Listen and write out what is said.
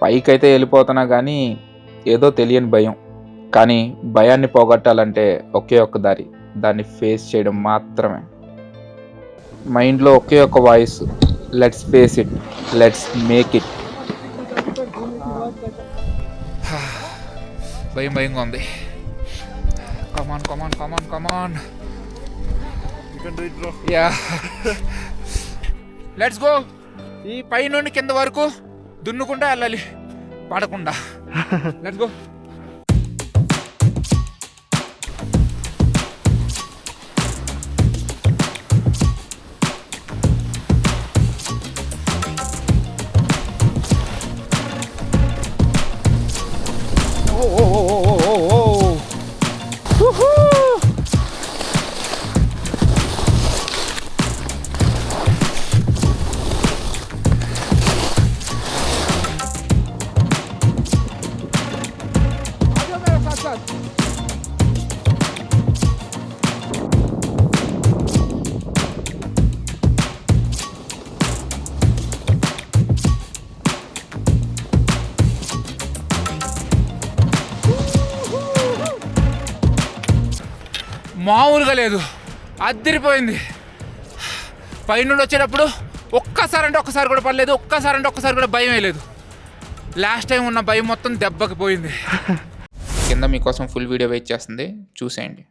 పైకైతే వెళ్ళిపోతున్నా కానీ ఏదో తెలియని భయం. కానీ భయాన్ని పోగొట్టాలంటే ఒకే ఒక్క దారి, దాన్ని ఫేస్ చేయడం మాత్రమే. మైండ్లో ఒకే ఒక్క voice, let's face it, let's make it. భయంగా ఉంది. కమాన్ కమాన్ కమాన్ కమాన్, యా లెట్స్ గో. ఈ పై నుండి కింద వరకు దున్నుకుంటా వెళ్ళాలి, పడకుండా. Let's go. మామూలుగా లేదు, అదిరిపోయింది. పైనుండి వచ్చేటప్పుడు ఒక్కసారి కూడా పడలేదు, ఒక్కసారి కూడా భయం వేయలేదు. లాస్ట్ టైం ఉన్న భయం మొత్తం దెబ్బకి పోయింది. కింద మీకోసం ఫుల్ వీడియో వెయిట్ చేస్తుంది, చూసేయండి.